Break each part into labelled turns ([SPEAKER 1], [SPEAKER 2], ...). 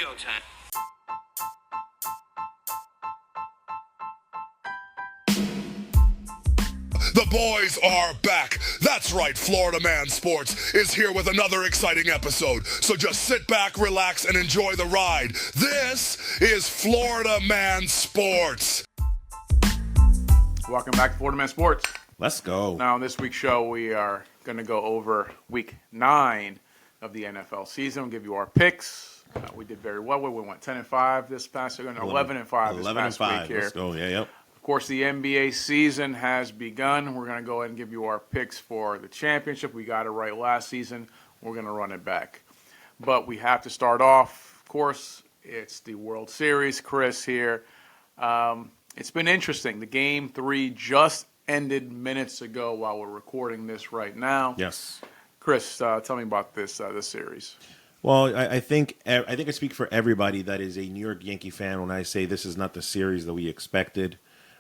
[SPEAKER 1] go time.
[SPEAKER 2] The boys are back. That's right, Florida Man Sports is here with another exciting episode. So just sit back, relax, and enjoy the ride. This is Florida Man Sports.
[SPEAKER 3] Welcome back to Florida Man Sports.
[SPEAKER 4] Let's go.
[SPEAKER 3] Now, on this week's show, we are going to go over week 9 of the NFL season. We'll give you our picks. We did very well. We went 10-5 this past week, and 11-5 this past week here.
[SPEAKER 4] Let's go. Yeah, yep.
[SPEAKER 3] Of course, the NBA season has begun. We're going to go ahead and give you our picks for the championship. We got it right last season. We're going to run it back. But we have to start off, of course, it's the World Series. Chris here. It's been interesting. The Game 3 just ended minutes ago while we're recording this right now.
[SPEAKER 4] Yes.
[SPEAKER 3] Chris, tell me about this series.
[SPEAKER 4] Well, I think I speak for everybody that is a New York Yankee fan when I say this is not the series that we expected.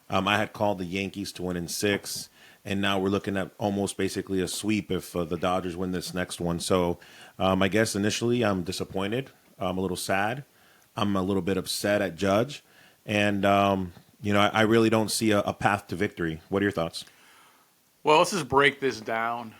[SPEAKER 4] I had called the Yankees to win in 6, and now we're looking at almost basically a sweep if the Dodgers win this next one. So I guess initially I'm disappointed. I'm a little sad. I'm a little bit upset at Judge. And, I really don't see a path to victory. What are your thoughts?
[SPEAKER 3] Well, let's just break this down.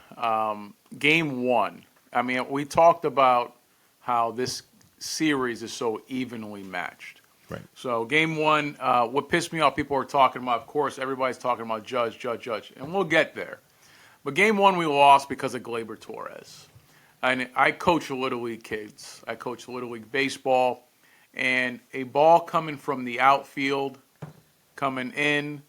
[SPEAKER 3] Game 1. I mean, we talked about how this series is so evenly matched.
[SPEAKER 4] Right.
[SPEAKER 3] So Game 1, what pissed me off, people were talking about, of course, everybody's talking about Judge, and we'll get there. But Game 1 we lost because of Gleyber Torres. And I coach Little League kids. I coach Little League baseball, and a ball coming from the outfield, coming in,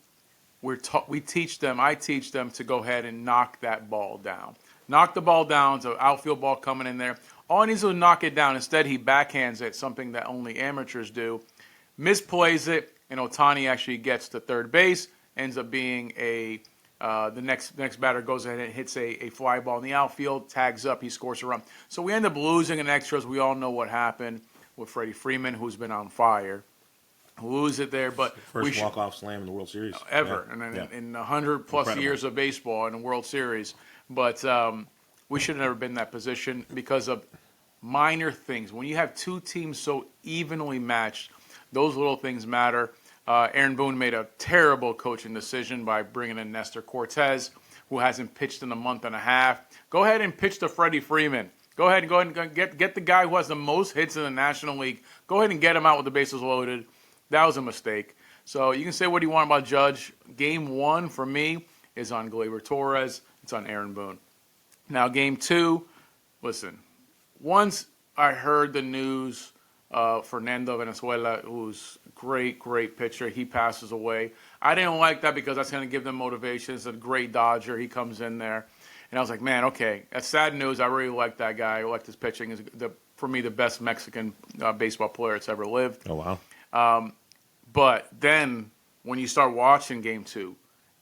[SPEAKER 3] I teach them to go ahead and knock that ball down. Knock the ball down, it's an outfield ball coming in there. All he needs to do is knock it down. Instead, he backhands it, something that only amateurs do. Misplays it, and Ohtani actually gets to third base. Ends up being the next batter goes ahead and hits a fly ball in the outfield, tags up, he scores a run. So we end up losing in extras. We all know what happened with Freddie Freeman, who's been on fire. Lose it there, but
[SPEAKER 4] First walk-off slam in the World Series.
[SPEAKER 3] Ever.
[SPEAKER 4] Yeah.
[SPEAKER 3] And in 100-plus years of baseball in the World Series. But we should have never been in that position because of minor things. When you have two teams so evenly matched, those little things matter. Aaron Boone made a terrible coaching decision by bringing in Nestor Cortez, who hasn't pitched in a month and a half. Go ahead and pitch to Freddie Freeman. Go ahead and get the guy who has the most hits in the National League. Go ahead and get him out with the bases loaded. That was a mistake. So you can say what you want about Judge. Game 1 for me is on Gleyber Torres. It's on Aaron Boone. Now, Game 2, listen. Once I heard the news Fernando Venezuela, who's a great pitcher, he passes away. I didn't like that because that's going to give them motivation. It's a great Dodger. He comes in there. And I was like, man, okay, that's sad news. I really like that guy. I like his pitching. He's, for me, the best Mexican baseball player that's ever lived.
[SPEAKER 4] Oh, wow.
[SPEAKER 3] But then when you start watching Game 2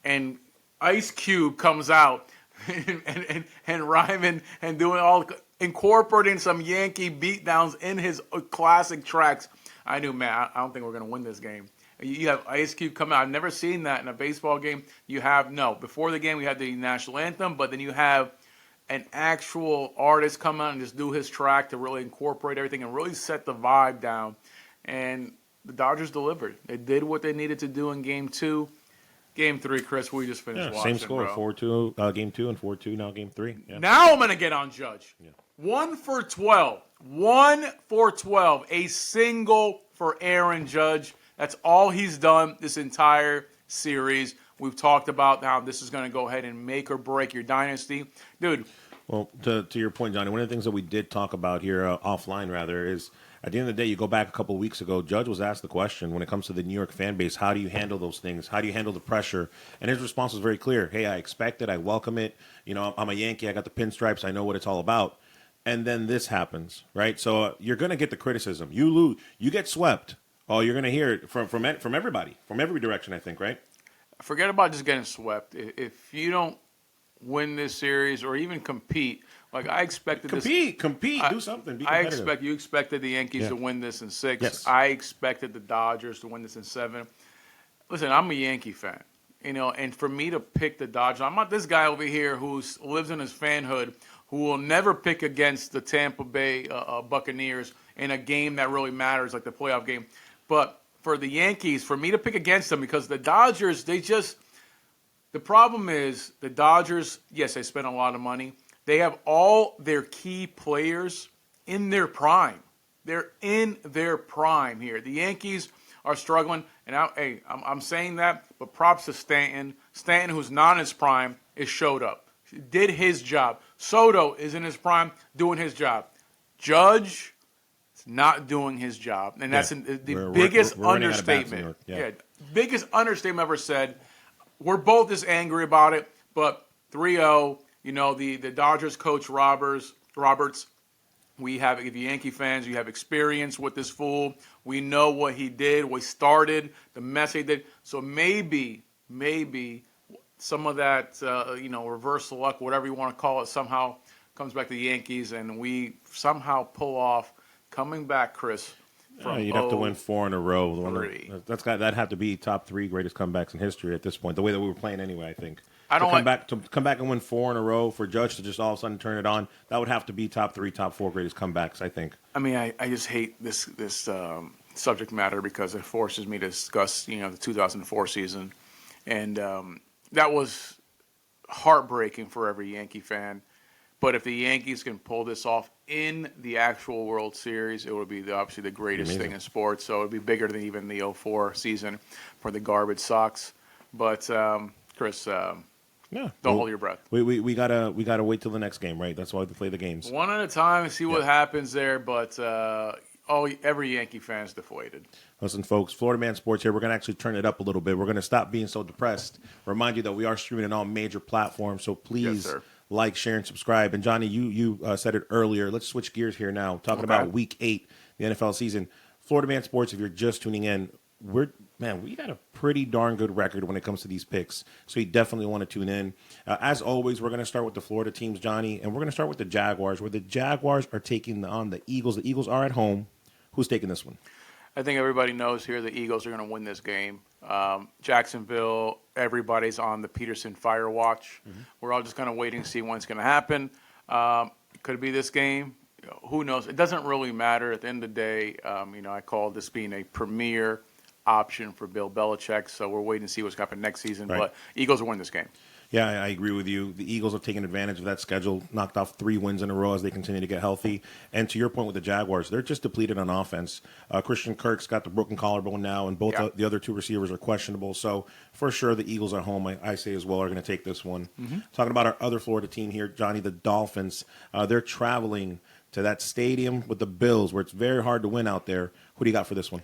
[SPEAKER 3] and Ice Cube comes out and rhyming and doing incorporating some Yankee beatdowns in his classic tracks, I knew, man, I don't think we're going to win this game. You have Ice Cube come out. I've never seen that in a baseball game. Before the game we had the national anthem, but then you have an actual artist come out and just do his track to really incorporate everything and really set the vibe down. And the Dodgers delivered. They did what they needed to do in Game 2. Game 3, Chris, we just finished watching,
[SPEAKER 4] same score, 4-2, Game 2 and 4-2, now Game 3. Yeah.
[SPEAKER 3] Now I'm going to get on Judge.
[SPEAKER 4] Yeah.
[SPEAKER 3] 1 for 12. 1 for 12. A single for Aaron Judge. That's all he's done this entire series. We've talked about how this is going to go ahead and make or break your dynasty. Dude.
[SPEAKER 4] Well, to your point, Johnny, one of the things that we did talk about here, offline rather, is at the end of the day, you go back a couple of weeks ago, Judge was asked the question when it comes to the New York fan base, how do you handle those things? How do you handle the pressure? And his response was very clear. Hey, I expect it. I welcome it. I'm a Yankee. I got the pinstripes. I know what it's all about. And then this happens, right? So you're going to get the criticism. You lose. You get swept. Oh, you're going to hear it from everybody, from every direction, I think, right?
[SPEAKER 3] Forget about just getting swept. If you don't win this series or even compete, like I expected
[SPEAKER 4] compete, do something. Be competitive.
[SPEAKER 3] You expected the Yankees to win this in 6.
[SPEAKER 4] Yes.
[SPEAKER 3] I expected the Dodgers to win this in 7. Listen, I'm a Yankee fan, and for me to pick the Dodgers, I'm not this guy over here who lives in his fanhood who will never pick against the Tampa Bay Buccaneers in a game that really matters, like the playoff game. But for the Yankees, for me to pick against them, because the Dodgers, the problem is the Dodgers, yes, they spent a lot of money. They have all their key players in their prime. They're in their prime here. The Yankees are struggling, and I'm saying that, but props to Stanton. Stanton, who's not in his prime, is showed up. Did his job. Soto is in his prime, doing his job. Judge is not doing his job, and that's the biggest understatement. Biggest understatement ever said. We're both just angry about it, but 3-0, the Dodgers coach Roberts, we have, if you're Yankee fans, you have experience with this fool. We know what he did, what he started, the mess he did. So maybe some of that, reverse luck, whatever you want to call it, somehow comes back to the Yankees, and we somehow pull off coming back, Chris.
[SPEAKER 4] You'd have to win 4 in a row. That'd have to be top 3 greatest comebacks in history at this point. The way that we were playing anyway, I think. To come back and win 4 in a row for Judge to just all of a sudden turn it on, that would have to be top 3, top 4 greatest comebacks, I think.
[SPEAKER 3] I mean, I just hate this subject matter because it forces me to discuss, the 2004 season, and that was heartbreaking for every Yankee fan. But if the Yankees can pull this off in the actual World Series, it would be obviously the greatest thing in sports. So it would be bigger than even the 2004 season for the garbage Sox. But Chris. Don't hold your breath.
[SPEAKER 4] We gotta wait till the next game, right? That's why we play the games.
[SPEAKER 3] One at a time, see what happens there. But every Yankee fan is deflated.
[SPEAKER 4] Listen, folks, Florida Man Sports here. We're gonna actually turn it up a little bit. We're gonna stop being so depressed. Remind you that we are streaming on all major platforms. So please like, share, and subscribe. And Johnny, you said it earlier. Let's switch gears here now. Talking about Week 8, the NFL season. Florida Man Sports. If you're just tuning in, we got a pretty darn good record when it comes to these picks, so you definitely want to tune in. As always, we're going to start with the Florida teams, Johnny, and we're going to start with the Jaguars, where the Jaguars are taking on the Eagles. The Eagles are at home. Who's taking this one?
[SPEAKER 3] I think everybody knows here the Eagles are going to win this game. Jacksonville, everybody's on the Peterson fire watch. We're all just kind of waiting to see when it's going to happen. Could it be this game? Who knows? It doesn't really matter. At the end of the day, I call this being a premier option for Bill Belichick, so we're waiting to see what's going to happen next season. Right. But Eagles will win this game.
[SPEAKER 4] Yeah, I agree with you. The Eagles have taken advantage of that schedule, knocked off 3 wins in a row as they continue to get healthy. And to your point with the Jaguars, they're just depleted on offense. Christian Kirk's got the broken collarbone now, and both the other 2 receivers are questionable. So for sure, the Eagles at home, I say as well, are going to take this one. Talking about our other Florida team here, Johnny, the Dolphins. They're traveling to that stadium with the Bills, where it's very hard to win out there. Who do you got for this one?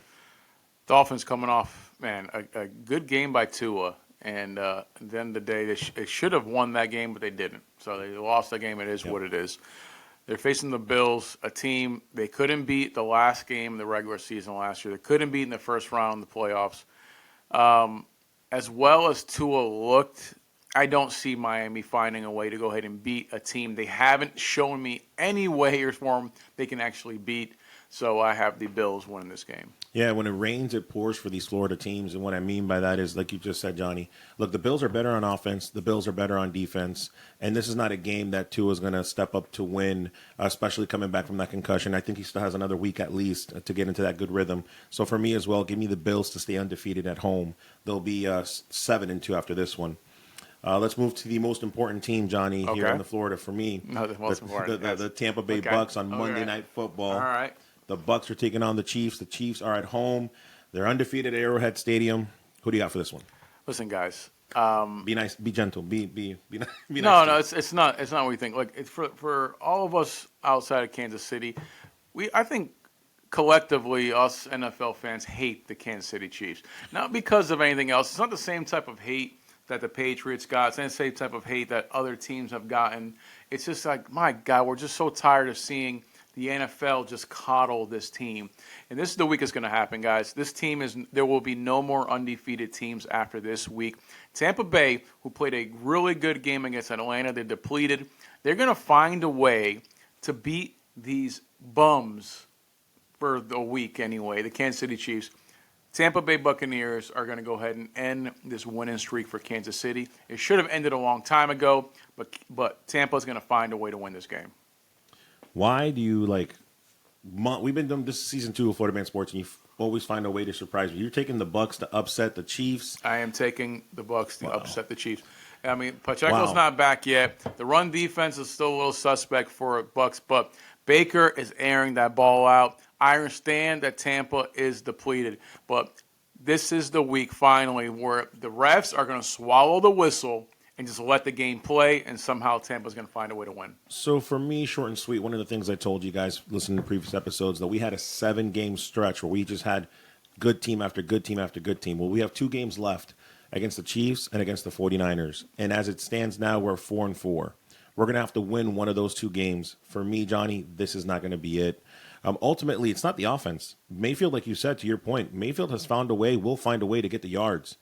[SPEAKER 3] Dolphins coming off, a good game by Tua. And at the end of the day, they should have won that game, but they didn't. So they lost the game. It is what it is. They're facing the Bills, a team they couldn't beat the last game of the regular season last year. They couldn't beat in the first round in the playoffs. As well as Tua looked, I don't see Miami finding a way to go ahead and beat a team they haven't shown me any way or form they can actually beat. So I have the Bills winning this game.
[SPEAKER 4] Yeah, when it rains, it pours for these Florida teams. And what I mean by that is, like you just said, Johnny, look, the Bills are better on offense. The Bills are better on defense. And this is not a game that Tua is going to step up to win, especially coming back from that concussion. I think he still has another week at least to get into that good rhythm. So for me as well, give me the Bills to stay undefeated at home. They'll be 7-2 after this one. Let's move to the most important team, Johnny, here in the Florida for me.
[SPEAKER 3] No, the most important.
[SPEAKER 4] The Tampa Bay Bucks on Monday Night Football.
[SPEAKER 3] All right.
[SPEAKER 4] The Bucks are taking on the Chiefs. The Chiefs are at home. They're undefeated at Arrowhead Stadium. Who do you got for this one?
[SPEAKER 3] Listen, guys.
[SPEAKER 4] Be nice. Be gentle. Be nice.
[SPEAKER 3] No, it's not what we think. Like it's for all of us outside of Kansas City, I think collectively us NFL fans hate the Kansas City Chiefs. Not because of anything else. It's not the same type of hate that the Patriots got. It's not the same type of hate that other teams have gotten. It's just like, my God, we're just so tired of seeing the NFL just coddle this team. And this is the week it's going to happen, guys. There will be no more undefeated teams after this week. Tampa Bay, who played a really good game against Atlanta, they're depleted. They're going to find a way to beat these bums for the week anyway, the Kansas City Chiefs. Tampa Bay Buccaneers are going to go ahead and end this winning streak for Kansas City. It should have ended a long time ago, but Tampa's going to find a way to win this game.
[SPEAKER 4] Why do you we've been doing this season 2 of Florida Man Sports, and you always find a way to surprise me. You're taking the Bucs to upset the Chiefs.
[SPEAKER 3] I am taking the Bucs to upset the Chiefs. I mean, Pacheco's not back yet. The run defense is still a little suspect for Bucs, but Baker is airing that ball out. I understand that Tampa is depleted, but this is the week finally where the refs are going to swallow the whistle and just let the game play, and somehow Tampa's going to find a way to win.
[SPEAKER 4] So for me, short and sweet, one of the things I told you guys listening to previous episodes, that we had a 7-game stretch where we just had good team after good team after good team. Well, we have 2 games left against the Chiefs and against the 49ers. And as it stands now, we're 4-4. We're going to have to win one of those 2 games. For me, Johnny, this is not going to be it. Ultimately, it's not the offense. Mayfield, like you said, to your point, Mayfield has found a way, will find a way to get the yards.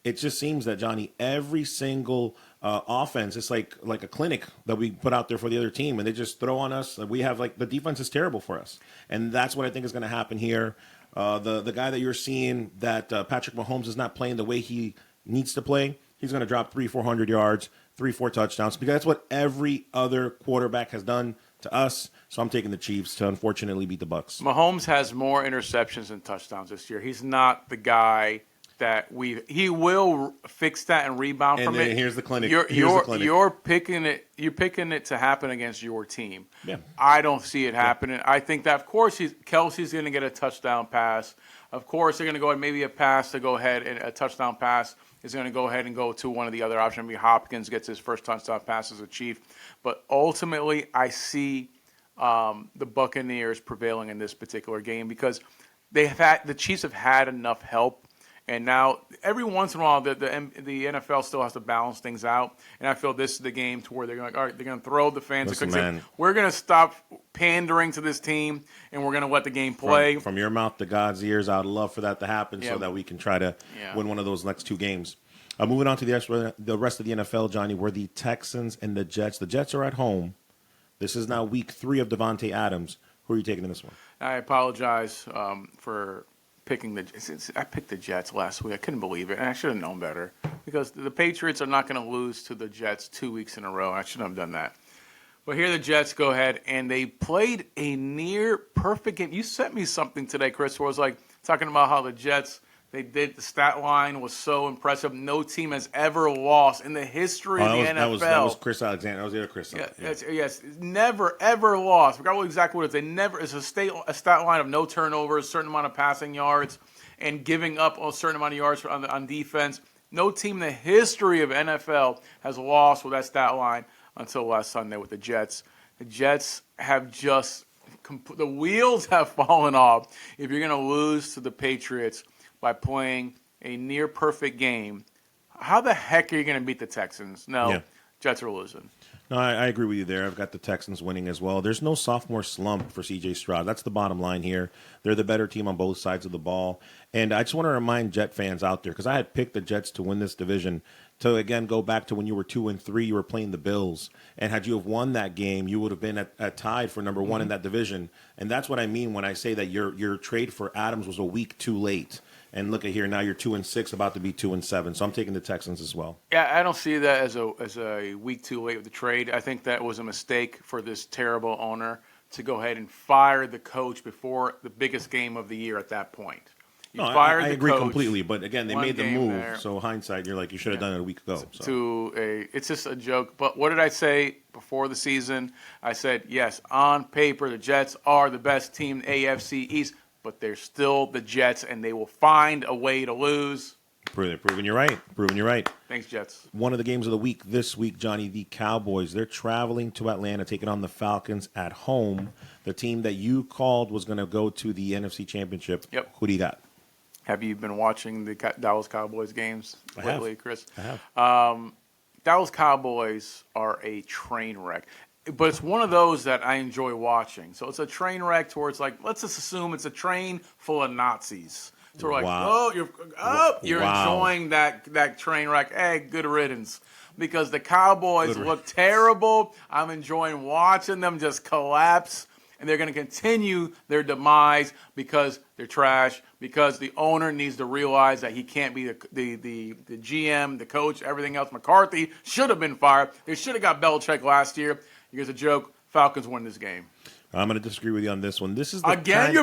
[SPEAKER 4] It just seems that, Johnny, every single offense, it's like a clinic that we put out there for the other team, and they just throw on us. We have, the defense is terrible for us. And that's what I think is going to happen here. The guy that you're seeing, that Patrick Mahomes is not playing the way he needs to play, he's going to drop 300-400 yards, 3-4 touchdowns, because that's what every other quarterback has done to us. So I'm taking the Chiefs to unfortunately beat the Bucs.
[SPEAKER 3] Mahomes has more interceptions than touchdowns this year. He's not the guy that he will fix that and rebound from it.
[SPEAKER 4] And here's the clinic.
[SPEAKER 3] You're picking it. You're picking it to happen against your team.
[SPEAKER 4] Yeah.
[SPEAKER 3] I don't see it happening. I think that, of course, Kelsey's going to get a touchdown pass. Of course, they're going to go ahead, maybe a pass to go ahead, and a touchdown pass is going to go ahead and go to one of the other options. Maybe Hopkins gets his first touchdown pass as a Chief. But ultimately, I see the Buccaneers prevailing in this particular game because the Chiefs have had enough help. And now, every once in a while, the NFL still has to balance things out. And I feel this is the game to where they're going, all right, they're going to throw the fans.
[SPEAKER 4] Listen,
[SPEAKER 3] we're going to stop pandering to this team, and we're going to let the game play.
[SPEAKER 4] From your mouth to God's ears, I would love for that to happen so that we can try to win one of those next 2 games. Moving on to the rest of the NFL, Johnny, where the Texans and the Jets. The Jets are at home. This is now week 3 of Devontae Adams. Who are you taking in this one?
[SPEAKER 3] I apologize for picking I picked the Jets last week. I couldn't believe it, and I should have known better because the Patriots are not going to lose to the Jets 2 weeks in a row. I shouldn't have done that. But here the Jets go ahead, and they played a near perfect game. You sent me something today, Chris, where it was talking about how the Jets, the stat line was so impressive. No team has ever lost in the history of the NFL.
[SPEAKER 4] That was Chris Alexander. That was the other Chris.
[SPEAKER 3] Yes, never, ever lost. I forgot exactly what it is. It's a stat line of no turnovers, a certain amount of passing yards, and giving up a certain amount of yards on defense. No team in the history of NFL has lost with that stat line until last Sunday with the Jets. The Jets have just the wheels have fallen off. If you're going to lose to the Patriots by playing a near perfect game, how the heck are you going to beat the Texans? No, Jets are losing.
[SPEAKER 4] No, I agree with you there. I've got the Texans winning as well. There's no sophomore slump for C.J. Stroud. That's the bottom line here. They're the better team on both sides of the ball. And I just want to remind Jet fans out there, because I had picked the Jets to win this division, to, again, go back to when you were 2-3, you were playing the Bills. And had you have won that game, you would have been at tied for number 1 in that division. And that's what I mean when I say that your trade for Adams was a week too late. And look at here, now you're 2-6, about to be 2-7. So I'm taking the Texans as well.
[SPEAKER 3] Yeah, I don't see that as a week too late with the trade. I think that was a mistake for this terrible owner to go ahead and fire the coach before the biggest game of the year at that point.
[SPEAKER 4] I agree completely. But again, they made the move. There. So hindsight, you're like, you should have done it a week ago. So.
[SPEAKER 3] It's just a joke. But what did I say before the season? I said, yes, on paper, the Jets are the best team in the AFC East. But they're still the Jets, and they will find a way to lose.
[SPEAKER 4] Proving you're right.
[SPEAKER 3] Thanks, Jets.
[SPEAKER 4] One of the games of the week this week, Johnny, the Cowboys. They're traveling to Atlanta, taking on the Falcons at home. The team that you called was going to go to the NFC Championship.
[SPEAKER 3] Yep.
[SPEAKER 4] Who do you got?
[SPEAKER 3] Have you been watching the Dallas Cowboys games lately, Chris?
[SPEAKER 4] I have.
[SPEAKER 3] Dallas Cowboys are a train wreck. But it's one of those that I enjoy watching. So it's a train wreck towards let's just assume it's a train full of Nazis. So we're you're enjoying that train wreck. Hey, good riddance. Because the Cowboys look terrible. I'm enjoying watching them just collapse. and they're going to continue their demise because they're trash, because the owner needs to realize that he can't be the GM, the coach, everything else. McCarthy should have been fired. They should have got Belichick last year. Here's a joke. Falcons win this game.
[SPEAKER 4] I'm going to disagree with you on this one. This is
[SPEAKER 3] you're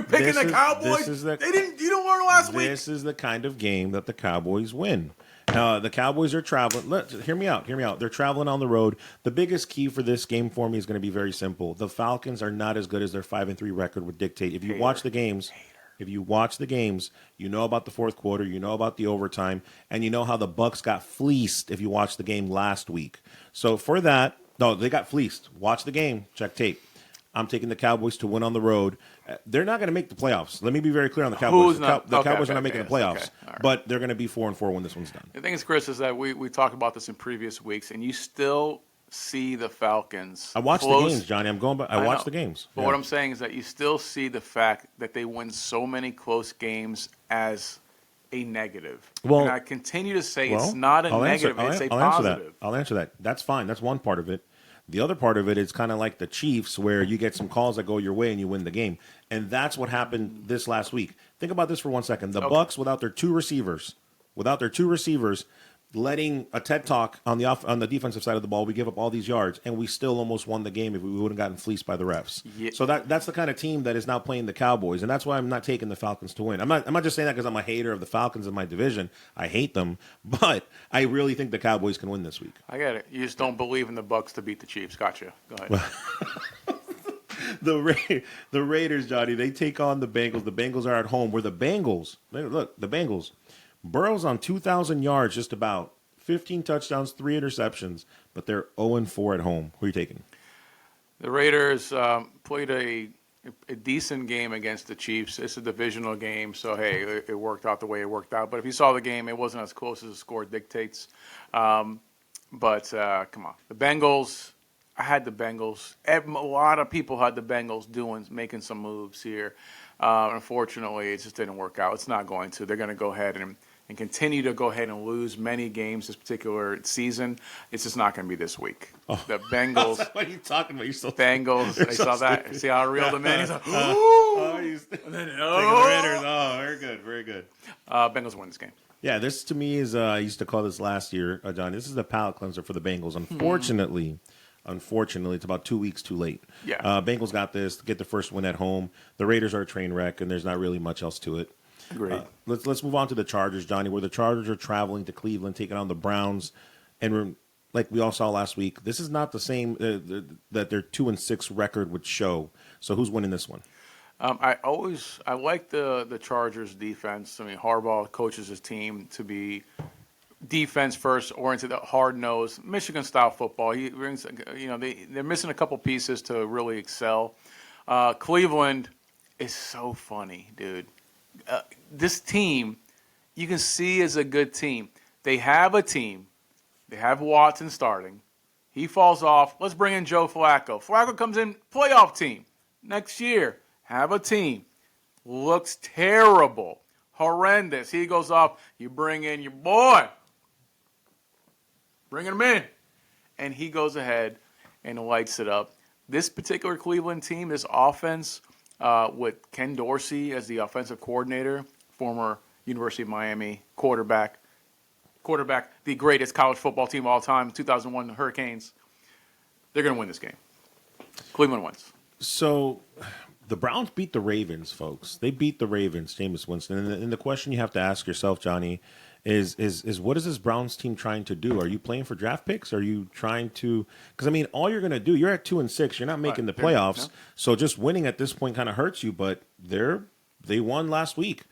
[SPEAKER 3] picking the Cowboys. You don't learn last week.
[SPEAKER 4] This is the kind of game that the Cowboys win. The Cowboys are traveling. Hear me out. They're traveling on the road. The biggest key for this game for me is going to be very simple. The Falcons are not as good as their 5-3 record would dictate. If you watch the games, you know about the fourth quarter, you know about the overtime, and you know how the Bucs got fleeced if you watched the game last week. So for that, no, they got fleeced. Watch the game. Check tape. I'm taking the Cowboys to win on the road. They're not going to make the playoffs. Let me be very clear on the Cowboys. The Cowboys are not making the playoffs, but they're going to be 4-4 when this one's done.
[SPEAKER 3] The thing is, Chris, is that we talked about this in previous weeks, and you still see the Falcons.
[SPEAKER 4] I watched the games, Johnny. I'm going, but I watched the games.
[SPEAKER 3] But what I'm saying is that you still see the fact that they win so many close games as a negative.
[SPEAKER 4] Well,
[SPEAKER 3] and I continue to say it's not a negative; it's a positive.
[SPEAKER 4] I'll answer that. That's fine. That's one part of it. The other part of it is kind of like the Chiefs, where you get some calls that go your way and you win the game, and that's what happened this last week. Think about this for 1 second. The Bucs, without their two receivers, letting a TED Talk on the defensive side of the ball, we give up all these yards, and we still almost won the game if we wouldn't gotten fleeced by the refs. Yeah. So that's the kind of team that is now playing the Cowboys, and that's why I'm not taking the Falcons to win. I'm not just saying that because I'm a hater of the Falcons in my division. I hate them, but I really think the Cowboys can win this week.
[SPEAKER 3] I get it. You just don't believe in the Bucs to beat the Chiefs. Gotcha. Go ahead.
[SPEAKER 4] The Raiders, Johnny, they take on the Bengals. The Bengals are at home. Where the Bengals, Burrow's on 2,000 yards, just about 15 touchdowns, 3 interceptions, but they're 0-4 at home. Who are you taking?
[SPEAKER 3] The Raiders played a decent game against the Chiefs. It's a divisional game, so, hey, it worked out the way it worked out. But if you saw the game, it wasn't as close as the score dictates. But come on. The Bengals, I had the Bengals. A lot of people had the Bengals making some moves here. Unfortunately, it just didn't work out. It's not going to. They're going to go ahead and continue to go ahead and lose many games this particular season. It's just not going to be this week. Oh. The Bengals.
[SPEAKER 4] What are you talking about? You're so
[SPEAKER 3] Bengals. I saw that.
[SPEAKER 4] Stupid.
[SPEAKER 3] See how I reeled them in? He's like,
[SPEAKER 4] Raiders. Oh, very good. Very good.
[SPEAKER 3] Bengals win this game.
[SPEAKER 4] Yeah, this to me is, I used to call this last year, John, this is the palate cleanser for the Bengals. Unfortunately, it's about 2 weeks too late.
[SPEAKER 3] Yeah.
[SPEAKER 4] Bengals got this to get the first win at home. The Raiders are a train wreck, and there's not really much else to it.
[SPEAKER 3] Great.
[SPEAKER 4] Let's move on to the Chargers, Johnny, where the Chargers are traveling to Cleveland, taking on the Browns. And like we all saw last week, this is not the same that their 2-6 record would show. So who's winning this one?
[SPEAKER 3] I like the Chargers defense. I mean, Harbaugh coaches his team to be defense first, oriented, hard nosed, Michigan style football. He brings, they're missing a couple pieces to really excel. Cleveland is so funny, dude. This team, you can see is a good team. They have a team. They have Watson starting. He falls off. Let's bring in Joe Flacco. Flacco comes in, playoff team. Next year, have a team. Looks terrible. Horrendous. He goes off. You bring in your boy. Bringing him in. And he goes ahead and lights it up. This particular Cleveland team, this offense, with Ken Dorsey as the offensive coordinator, former University of Miami quarterback, the greatest college football team of all time, 2001 Hurricanes. They're going to win this game. Cleveland wins.
[SPEAKER 4] So the Browns beat the Ravens, folks. They beat the Ravens, Jameis Winston. And the question you have to ask yourself, Johnny, is what is this Browns team trying to do? Are you playing for draft picks? Are you trying to – because, I mean, all you're going to do – you're at 2-6. You're not making the playoffs. No. So just winning at this point kind of hurts you, but they won last week.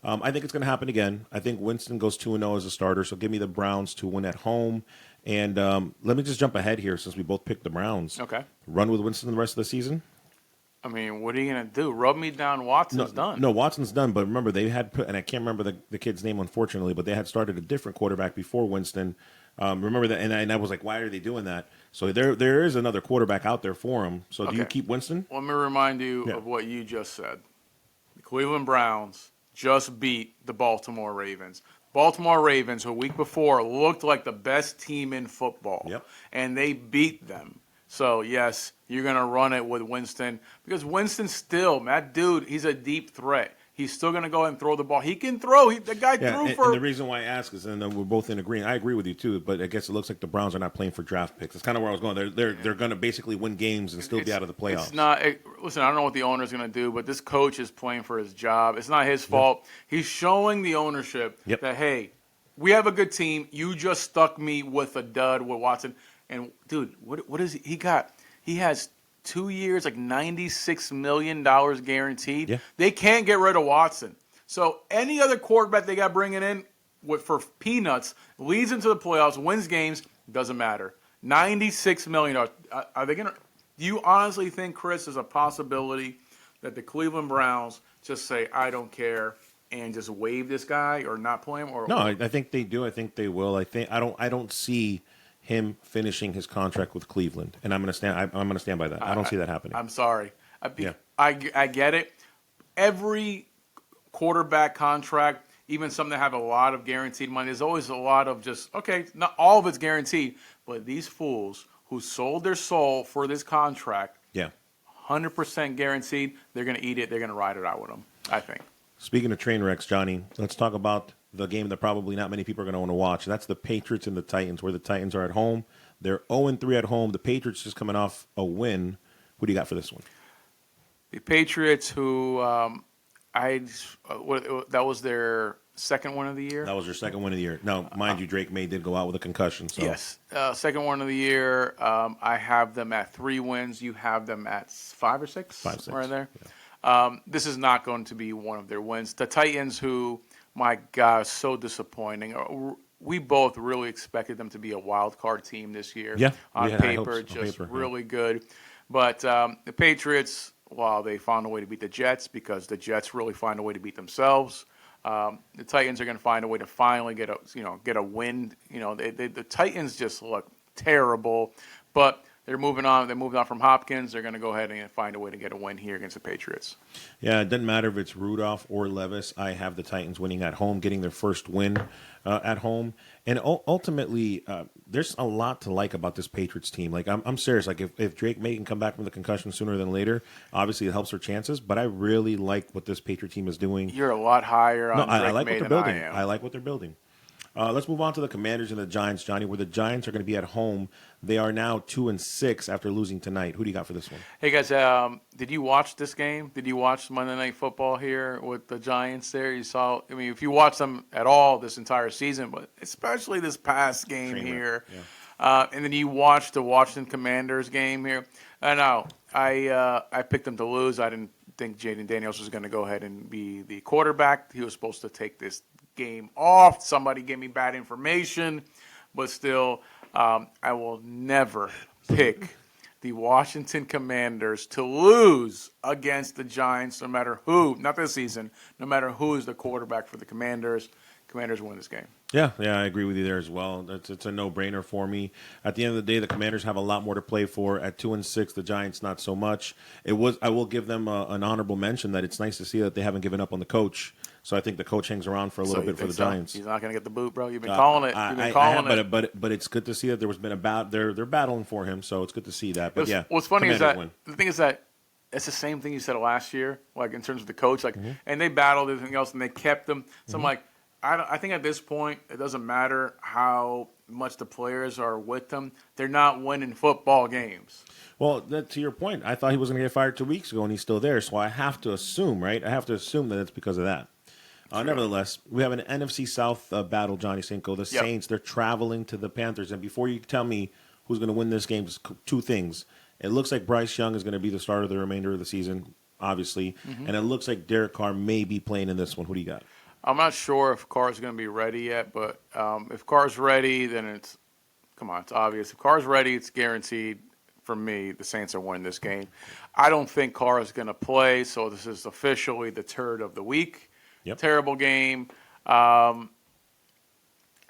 [SPEAKER 4] I think it's going to happen again. I think Winston goes 2-0 as a starter, so give me the Browns to win at home. And let me just jump ahead here since we both picked the Browns.
[SPEAKER 3] Okay.
[SPEAKER 4] Run with Winston the rest of the season?
[SPEAKER 3] I mean, what are you going to do? Rub me down. Watson's done.
[SPEAKER 4] No, Watson's done. But remember, they had put, and I can't remember the kid's name, unfortunately, but they had started a different quarterback before Winston. Remember that? And I was like, why are they doing that? So there is another quarterback out there for him. So do you keep Winston?
[SPEAKER 3] Let me remind you of what you just said. The Cleveland Browns just beat the Baltimore Ravens. Baltimore Ravens, a week before, looked like the best team in football.
[SPEAKER 4] Yep.
[SPEAKER 3] And they beat them. So, yes, you're going to run it with Winston because Winston still, that dude, he's a deep threat. He's still going to go and throw the ball. He can throw. The guy threw for.
[SPEAKER 4] And the reason why I ask is, and then we're both in agreement. I agree with you too, but I guess it looks like the Browns are not playing for draft picks. That's kind of where I was going. They're going to basically win games and still be out of the playoffs.
[SPEAKER 3] It's not. Listen, I don't know what the owner's going to do, but this coach is playing for his job. It's not his fault. He's showing the ownership that, hey, we have a good team. You just stuck me with a dud with Watson. And dude, what is he got? He has 2 years, like $96 million guaranteed.
[SPEAKER 4] Yeah.
[SPEAKER 3] They can't get rid of Watson. So any other quarterback they got bringing in for peanuts leads into the playoffs, wins games, doesn't matter. $96 million. Are they gonna? Do you honestly think, Chris, there's a possibility that the Cleveland Browns just say, I don't care, and just waive this guy or not play him?
[SPEAKER 4] No, I think they do. I think they will. I don't see him finishing his contract with Cleveland, and I'm going to stand. I'm going to stand by that. I don't see that happening.
[SPEAKER 3] I'm sorry. I get it. Every quarterback contract, even some that have a lot of guaranteed money, there's always a lot of just not all of it's guaranteed, but these fools who sold their soul for this contract, 100% guaranteed, they're going to eat it. They're going to ride it out with them, I think.
[SPEAKER 4] Speaking of train wrecks, Johnny, let's talk about the game that probably not many people are going to want to watch. That's the Patriots and the Titans, where the Titans are at home. They're 0-3 at home. The Patriots just coming off a win. Who do you got for this one?
[SPEAKER 3] The Patriots, who that was their second win of the year.
[SPEAKER 4] That was their second win of the year. Now, mind you, Drake May did go out with a concussion. So.
[SPEAKER 3] Yes, second one of the year. I have them at 3 wins. You have them at 5 or 6?
[SPEAKER 4] 5, 6.
[SPEAKER 3] Right there.
[SPEAKER 4] Yeah.
[SPEAKER 3] This is not going to be one of their wins. The Titans, who, my God, so disappointing. We both really expected them to be a wild card team this year.
[SPEAKER 4] Yeah,
[SPEAKER 3] on paper, really good. But the Patriots, while they found a way to beat the Jets, because the Jets really find a way to beat themselves. The Titans are going to find a way to finally get a win. The Titans just look terrible, but they're moving on. They moved on from Hopkins. They're going to go ahead and find a way to get a win here against the Patriots.
[SPEAKER 4] Yeah, it doesn't matter if it's Rudolph or Levis. I have the Titans winning at home, getting their first win at home. And ultimately, there's a lot to like about this Patriots team. Like, I'm serious. Like, if Drake May can come back from the concussion sooner than later, obviously it helps their chances. But I really like what this Patriot team is doing.
[SPEAKER 3] You're a lot higher on Drake
[SPEAKER 4] I like
[SPEAKER 3] May
[SPEAKER 4] what they're
[SPEAKER 3] than
[SPEAKER 4] building.
[SPEAKER 3] I am.
[SPEAKER 4] I like what they're building. Let's move on to the Commanders and the Giants, Johnny, where the Giants are going to be at home. They are now 2-6 after losing tonight. Who do you got for this one?
[SPEAKER 3] Hey, guys, did you watch this game? Did you watch Monday Night Football here with the Giants there? You saw, I mean, if you watch them at all this entire season, but especially this past game here, and then you watched the Washington Commanders game here. I know, I picked them to lose. I didn't think Jaden Daniels was going to go ahead and be the quarterback. He was supposed to take this game off. Somebody gave me bad information, but still, I will never pick the Washington Commanders to lose against the Giants, no matter who, not this season, no matter who is the quarterback for the Commanders. Commanders win this game.
[SPEAKER 4] Yeah, I agree with you there as well. It's a no-brainer for me. At the end of the day, the Commanders have a lot more to play for. At 2-6, the Giants not so much. I will give them an honorable mention that it's nice to see that they haven't given up on the coach. So I think the coach hangs around for a little bit for the Giants.
[SPEAKER 3] He's not going to get the boot, bro. You've been calling it. You've been calling it.
[SPEAKER 4] But it's good to see that there was been they're battling for him. So it's good to see that. But
[SPEAKER 3] what's funny is
[SPEAKER 4] Commanders
[SPEAKER 3] that
[SPEAKER 4] win.
[SPEAKER 3] the thing is that it's the same thing you said last year, like in terms of the coach, like, and they battled everything else and they kept them. So I'm like, I think at this point it doesn't matter how much the players are with them; they're not winning football games.
[SPEAKER 4] Well, to your point, I thought he was going to get fired 2 weeks ago, and he's still there. So I have to assume, right? I have to assume that it's because of that. Nevertheless, we have an NFC South battle, Johnny Cinco. The Saints, they're traveling to the Panthers. And before you tell me who's going to win this game, just 2 things. It looks like Bryce Young is going to be the starter the remainder of the season, obviously. And it looks like Derek Carr may be playing in this one. Who do you got?
[SPEAKER 3] I'm not sure if Carr's going to be ready yet, but if Carr's ready, then it's obvious. If Carr's ready, it's guaranteed for me the Saints are winning this game. I don't think Carr is going to play, so this is officially the turd of the week.
[SPEAKER 4] Yep.
[SPEAKER 3] Terrible game. I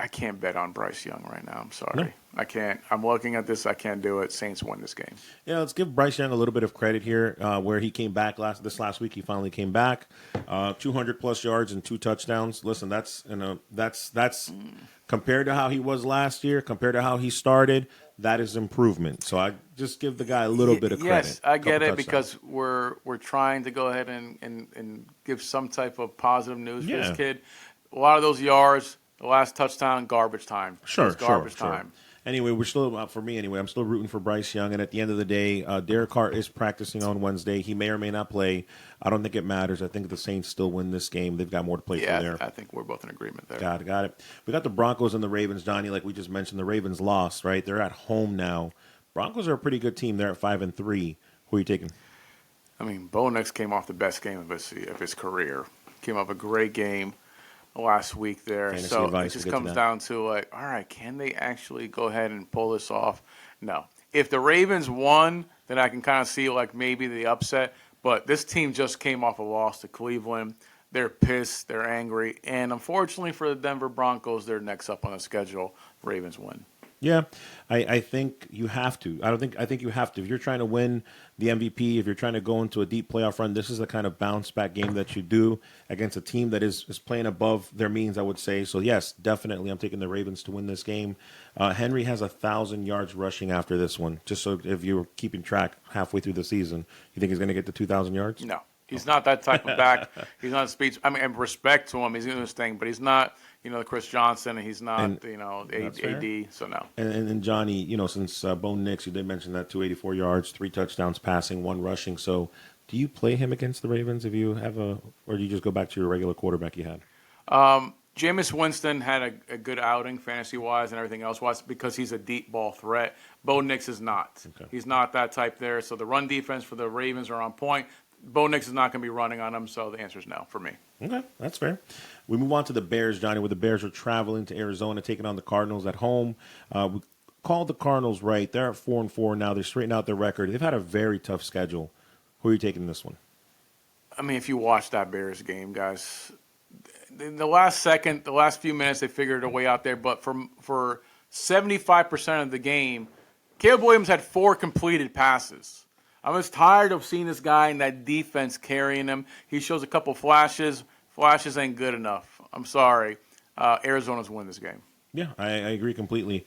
[SPEAKER 3] can't bet on Bryce Young right now. I'm sorry.
[SPEAKER 4] No.
[SPEAKER 3] I can't. I'm looking at this. I can't do it. Saints win this game.
[SPEAKER 4] Yeah, let's give Bryce Young a little bit of credit here. Where he came back this last week, he finally came back. 200 plus yards and 2 touchdowns. Listen, that's compared to how he was last year, compared to how he started, that is improvement. So I just give the guy a little bit of credit.
[SPEAKER 3] Yes, I get
[SPEAKER 4] Couple
[SPEAKER 3] it because we're trying to go ahead and give some type of positive news for
[SPEAKER 4] Yeah.
[SPEAKER 3] this kid. A lot of those yards, the last touchdown, garbage time. It was garbage time.
[SPEAKER 4] Anyway, we're still, for me anyway, I'm still rooting for Bryce Young. And at the end of the day, Derek Carr is practicing on Wednesday. He may or may not play. I don't think it matters. I think the Saints still win this game. They've got more to play for there.
[SPEAKER 3] I think we're both in agreement there.
[SPEAKER 4] Got it. We got the Broncos and the Ravens, Johnny. Like we just mentioned, the Ravens lost, right? They're at home now. Broncos are a pretty good team. They're at 5-3. Who are you taking?
[SPEAKER 3] I mean, Bo Nix came off the best game of his career. Came off a great game last week there.
[SPEAKER 4] Fantasy
[SPEAKER 3] So
[SPEAKER 4] advice,
[SPEAKER 3] it just
[SPEAKER 4] we'll get to
[SPEAKER 3] comes
[SPEAKER 4] that.
[SPEAKER 3] down to like, all right, can they actually go ahead and pull this off? No. If the Ravens won, then I can kind of see like maybe the upset. But this team just came off a loss to Cleveland. They're pissed. They're angry. And unfortunately for the Denver Broncos, they're next up on the schedule. Ravens win.
[SPEAKER 4] Yeah, I think you have to. I think you have to. If you're trying to win the MVP, if you're trying to go into a deep playoff run, this is the kind of bounce back game that you do against a team that is playing above their means, I would say. So yes, definitely I'm taking the Ravens to win this game. Henry has 1,000 yards rushing after this one. Just so if you're keeping track halfway through the season, you think he's going to get to 2,000 yards?
[SPEAKER 3] No. He's not that type of back. He's not a speed. I mean, and respect to him. He's doing his thing, but he's not, the Chris Johnson, and he's not, AD. So no.
[SPEAKER 4] And Johnny, since Bo Nix, you did mention that 284 yards, 3 touchdowns passing, 1 rushing. So do you play him against the Ravens if you have or do you just go back to your regular quarterback you had?
[SPEAKER 3] Jameis Winston had a good outing fantasy-wise and everything else-wise because he's a deep ball threat. Bo Nix is not.
[SPEAKER 4] Okay.
[SPEAKER 3] He's not that type there. So the run defense for the Ravens are on point. Bo Nix is not going to be running on him, so the answer is no for me.
[SPEAKER 4] Okay, that's fair. We move on to the Bears, Johnny, where the Bears are traveling to Arizona, taking on the Cardinals at home. We called the Cardinals right. They're at 4-4 now. They're straightening out their record. They've had a very tough schedule. Who are you taking in this one?
[SPEAKER 3] I mean, if you watch that Bears game, guys, the last few minutes, they figured a way out there. But for 75% of the game, Caleb Williams had 4 completed passes. I'm just tired of seeing this guy in that defense carrying him. He shows a couple flashes. Flashes ain't good enough. I'm sorry. Arizona's win this game.
[SPEAKER 4] Yeah, I agree completely.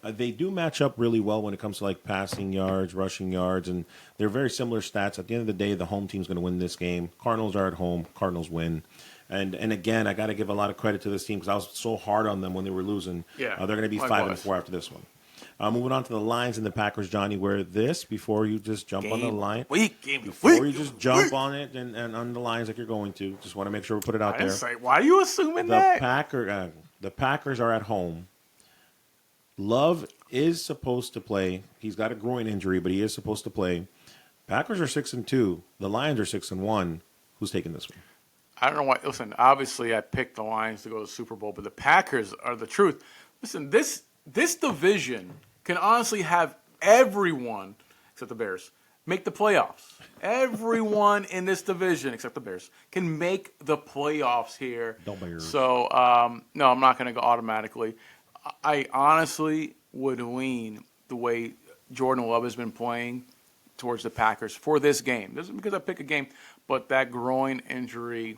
[SPEAKER 4] They do match up really well when it comes to like passing yards, rushing yards, and they're very similar stats. At the end of the day, the home team's going to win this game. Cardinals are at home. Cardinals win. And again, I got to give a lot of credit to this team because I was so hard on them when they were losing.
[SPEAKER 3] Yeah,
[SPEAKER 4] they're going to be
[SPEAKER 3] likewise.
[SPEAKER 4] 5-4 after this one. Moving on to the Lions and the Packers, Johnny, where before you just jump on the line. Before you just jump on it and on the Lions like you're going to, just want to make sure we put it out there.
[SPEAKER 3] Why are you assuming that?
[SPEAKER 4] The Packers are at home. Love is supposed to play. He's got a groin injury, but he is supposed to play. Packers are 6-2. The Lions are 6-1. Who's taking this one?
[SPEAKER 3] I don't know why. Listen, obviously I picked the Lions to go to the Super Bowl, but the Packers are the truth. Listen, this division can honestly have everyone, except the Bears, make the playoffs. Everyone in this division, except the Bears, can make the playoffs here.
[SPEAKER 4] The Bears.
[SPEAKER 3] So, no, I'm not going to go automatically. I honestly would lean the way Jordan Love has been playing towards the Packers for this game. This is because I pick a game, but that groin injury,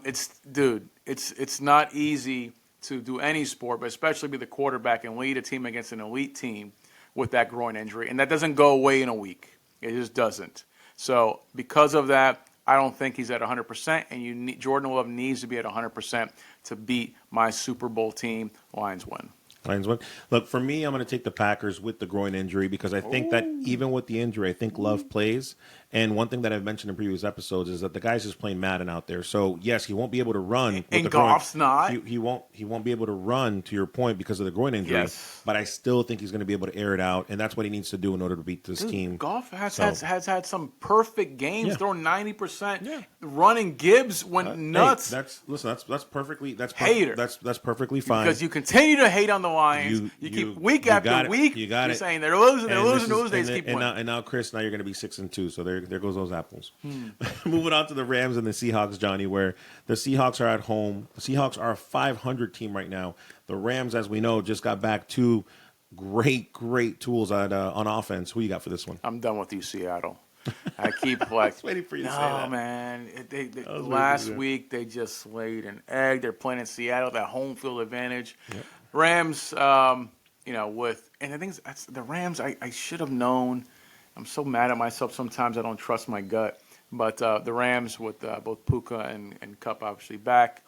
[SPEAKER 3] it's not easy to do any sport, but especially be the quarterback and lead a team against an elite team with that groin injury. And that doesn't go away in a week. It just doesn't. So because of that, I don't think he's at 100%, and Jordan Love needs to be at 100% to beat my Super Bowl team. Lions win.
[SPEAKER 4] Lions win. Look, for me, I'm going to take the Packers with the groin injury because I think that even with the injury, I think Love plays. And one thing that I've mentioned in previous episodes is that the guy's just playing Madden out there. So yes, he won't be able to run. With
[SPEAKER 3] And
[SPEAKER 4] the
[SPEAKER 3] Goff's
[SPEAKER 4] groin.
[SPEAKER 3] not.
[SPEAKER 4] He won't be able to run, to your point, because of the groin injury.
[SPEAKER 3] Yes.
[SPEAKER 4] But I still think he's going to be able to air it out, and that's what he needs to do in order to beat this team.
[SPEAKER 3] Goff has had some perfect games,
[SPEAKER 4] Yeah.
[SPEAKER 3] throwing 90%.
[SPEAKER 4] Yeah.
[SPEAKER 3] Running Gibbs went nuts.
[SPEAKER 4] Hey, that's perfectly
[SPEAKER 3] Hater.
[SPEAKER 4] That's perfectly fine.
[SPEAKER 3] Because you continue to hate on the Lions. You keep week after week. You're saying they're losing, they're losing. They keep winning.
[SPEAKER 4] And now, Chris, now you're going to be 6-2. So there goes those apples. Moving on to the Rams and the Seahawks, Johnny, where the Seahawks are at home. The Seahawks are a 500 team right now. The Rams, as we know, just got back 2 great tools on offense. Who you got for this one?
[SPEAKER 3] I'm done with you, Seattle. I keep like,
[SPEAKER 4] I was waiting for you to say that.
[SPEAKER 3] no, man.
[SPEAKER 4] I was
[SPEAKER 3] Last
[SPEAKER 4] waiting, yeah.
[SPEAKER 3] week they just laid an egg. They're playing in Seattle, that home field advantage.
[SPEAKER 4] Yep.
[SPEAKER 3] Rams, and I think that's the Rams. I should have known. I'm so mad at myself. Sometimes I don't trust my gut. But the Rams with both Puka and Cup obviously back,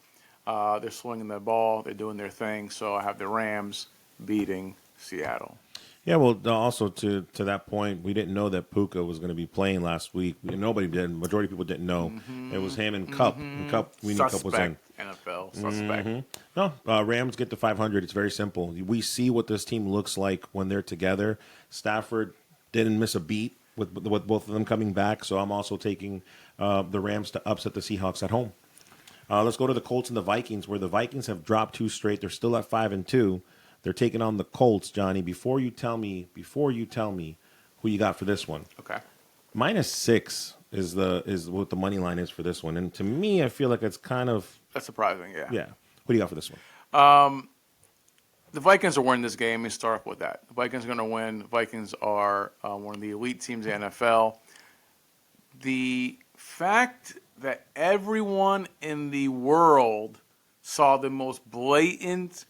[SPEAKER 3] they're swinging the ball. They're doing their thing. So I have the Rams beating Seattle.
[SPEAKER 4] Yeah, well, also to that point, we didn't know that Puka was going to be playing last week. Nobody did. Majority of people didn't know. It was him and Cup. And Cup, we knew Cup was in.
[SPEAKER 3] NFL suspect.
[SPEAKER 4] No, Rams get to 500. It's very simple. We see what this team looks like when they're together. Stafford didn't miss a beat with both of them coming back, so I'm also taking the Rams to upset the Seahawks at home. Let's go to the Colts and the Vikings, where the Vikings have dropped 2 straight. They're still at 5-2. They're taking on the Colts, Johnny. Before you tell me who you got for this one.
[SPEAKER 3] Okay.
[SPEAKER 4] -6 is what the money line is for this one, and to me, I feel like it's kind of
[SPEAKER 3] That's surprising, yeah.
[SPEAKER 4] yeah. Who do you got for this one?
[SPEAKER 3] The Vikings are winning this game. Let me start off with that. The Vikings are going to win. The Vikings are one of the elite teams in the NFL. The fact that everyone in the world saw the most blatant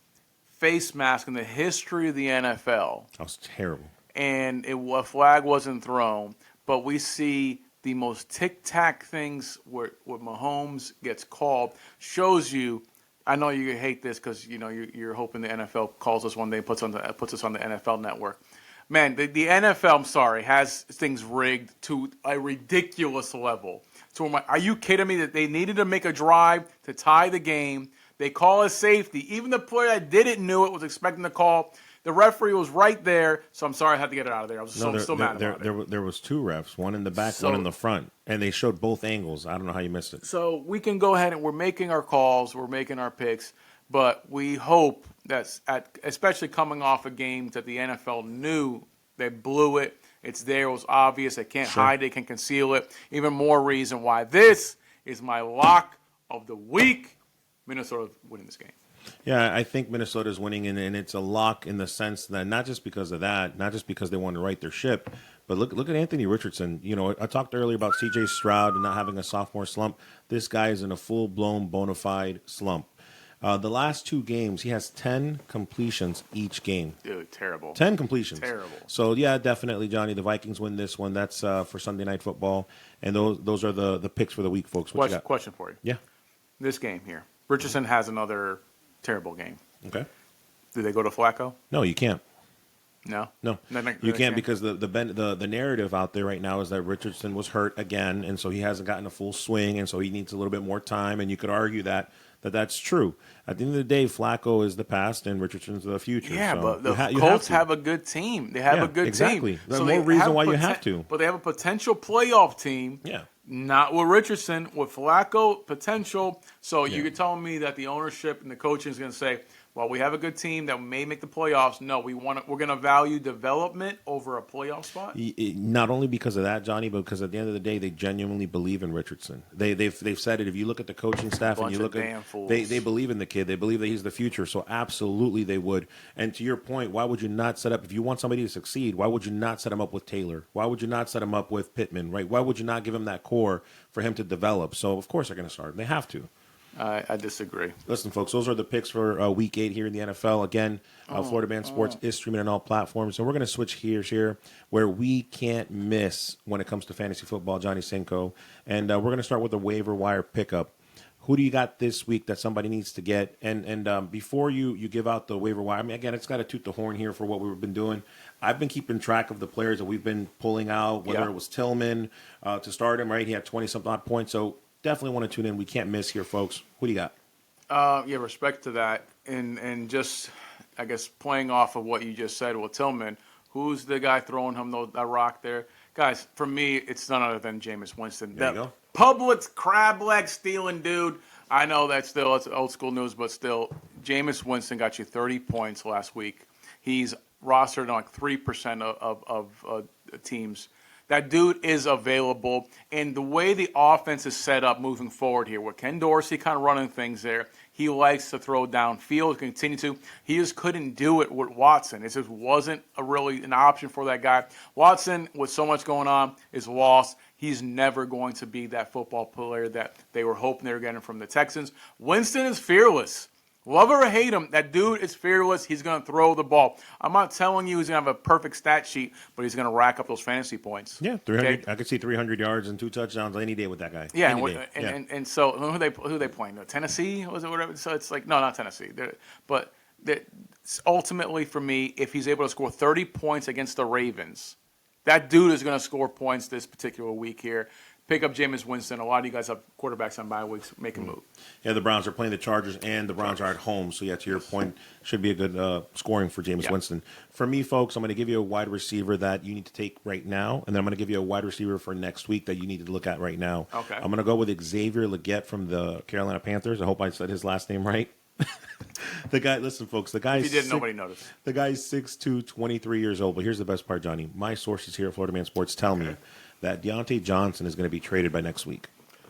[SPEAKER 3] face mask in the history of the NFL,
[SPEAKER 4] That was terrible.
[SPEAKER 3] and a flag wasn't thrown, but we see the most tic-tac things where Mahomes gets called, shows you. I know you hate this because you're hoping the NFL calls us one day and puts us on the NFL Network. Man, the NFL, I'm sorry, has things rigged to a ridiculous level. So are you kidding me that they needed to make a drive to tie the game? They call a safety. Even the player that didn't knew it was expecting the call. The referee was right there, so I'm sorry I had to get it out of there. I was still mad about it.
[SPEAKER 4] There was 2 refs, one in the back, one in the front, and they showed both angles. I don't know how you missed it.
[SPEAKER 3] So we can go ahead and we're making our calls, we're making our picks, but we hope that, especially coming off a game that the NFL knew they blew it. It's there. It was obvious. They can't hide it. They can't conceal it. Even more reason why this is my lock of the week. Minnesota winning this game.
[SPEAKER 4] Yeah, I think Minnesota's winning, and it's a lock in the sense that not just because of that, not just because they want to right their ship, but look at Anthony Richardson. I talked earlier about C.J. Stroud and not having a sophomore slump. This guy is in a full-blown, bona fide slump. The last 2 games, he has 10 completions each game.
[SPEAKER 3] Dude, terrible.
[SPEAKER 4] 10 completions.
[SPEAKER 3] Terrible.
[SPEAKER 4] So, yeah, definitely, Johnny, the Vikings win this one. That's for Sunday Night Football. And those are the picks for the week, folks. What you got?
[SPEAKER 3] Question for you.
[SPEAKER 4] Yeah.
[SPEAKER 3] This game here. Richardson has another terrible game.
[SPEAKER 4] Okay.
[SPEAKER 3] Do they go to Flacco?
[SPEAKER 4] No, you can't.
[SPEAKER 3] No?
[SPEAKER 4] No, you can't because the narrative out there right now is that Richardson was hurt again, and so he hasn't gotten a full swing, and so he needs a little bit more time. And you could argue that's true. At the end of the day, Flacco is the past, and Richardson's the future.
[SPEAKER 3] Yeah,
[SPEAKER 4] so
[SPEAKER 3] but the Colts have a good team. They have a good
[SPEAKER 4] exactly.
[SPEAKER 3] team.
[SPEAKER 4] There's more reason why you have to.
[SPEAKER 3] But they have a potential playoff team.
[SPEAKER 4] Yeah.
[SPEAKER 3] Not with Richardson, with Flacco potential. So you're telling me that the ownership and the coaching is going to say, well, we have a good team that may make the playoffs. No, we're going to value development over a playoff spot.
[SPEAKER 4] Not only because of that, Johnny, but because at the end of the day, they genuinely believe in Richardson. They've said it. If you look at the coaching staff and you look at they believe in the kid. They believe that he's the future. So absolutely they would. And to your point, why would you not set up if you want somebody to succeed? Why would you not set him up with Taylor? Why would you not set him up with Pittman? Right? Why would you not give him that core for him to develop? So of course they're going to start. They have to.
[SPEAKER 3] I disagree.
[SPEAKER 4] Listen, folks, those are the picks for Week 8 here in the NFL. Again, Florida Man Sports is streaming on all platforms. So we're going to switch gears here where we can't miss when it comes to fantasy football, Johnny Cinco. And we're going to start with the waiver wire pickup. Who do you got this week that somebody needs to get? And before you give out the waiver wire, I mean, again, it's got to toot the horn here for what we've been doing. I've been keeping track of the players that we've been pulling out, whether it was Tillman to start him, right? He had 20-something odd points. So definitely want to tune in. We can't miss here, folks. Who do you got?
[SPEAKER 3] Respect to that. And just, I guess, playing off of what you just said with Tillman, who's the guy throwing him that rock there? Guys, for me, it's none other than Jameis Winston.
[SPEAKER 4] There you go.
[SPEAKER 3] Publix crab leg stealing dude. I know it's old school news, but still, Jameis Winston got you 30 points last week. He's rostered on like 3% of teams. That dude is available. And the way the offense is set up moving forward here, with Ken Dorsey kind of running things there, he likes to throw downfield, continue to. He just couldn't do it with Watson. It just wasn't really an option for that guy. Watson, with so much going on, is lost. He's never going to be that football player that they were hoping they were getting from the Texans. Winston is fearless. Love or hate him, that dude is fearless. He's going to throw the ball. I'm not telling you he's going to have a perfect stat sheet, but he's going to rack up those fantasy points.
[SPEAKER 4] Yeah, 300. Okay? I could see 300 yards and 2 touchdowns any day with that guy.
[SPEAKER 3] Yeah, and so who they playing? Tennessee was it whatever? So it's like no, not Tennessee. But ultimately for me, if he's able to score 30 points against the Ravens, that dude is going to score points this particular week here. Pick up Jameis Winston. A lot of you guys have quarterbacks on bye weeks. Make a move.
[SPEAKER 4] Yeah, the Browns are playing the Chargers, and the Browns are at home. So, yeah, to your point, should be a good scoring for Jameis Winston. For me, folks, I'm going to give you a wide receiver that you need to take right now, and then I'm going to give you a wide receiver for next week that you need to look at right now.
[SPEAKER 3] Okay.
[SPEAKER 4] I'm going to go with Xavier Legette from the Carolina Panthers. I hope I said his last name right. The guy, listen, folks, the guy's
[SPEAKER 3] if you didn't, nobody noticed.
[SPEAKER 4] The guy's 6'2", 23 years old. But here's the best part, Johnny. My sources here at Florida Man Sports tell me that Deontay Johnson is going to be traded by next week.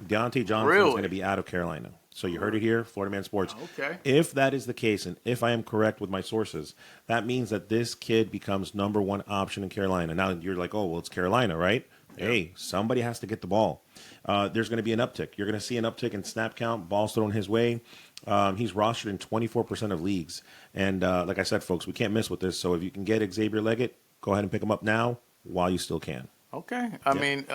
[SPEAKER 4] Deontay Johnson is going to be out of Carolina. So you heard it here, Florida Man Sports.
[SPEAKER 3] Okay.
[SPEAKER 4] If that is the case, and if I am correct with my sources, that means that this kid becomes number one option in Carolina. Now you're like, oh, well, it's Carolina, right? Yeah. Hey, somebody has to get the ball. There's going to be an uptick. You're going to see an uptick in snap count, balls thrown his way. He's rostered in 24% of leagues. And like I said, folks, we can't miss with this. So if you can get Xavier Legette, go ahead and pick him up now while you still can.
[SPEAKER 3] Okay. I mean,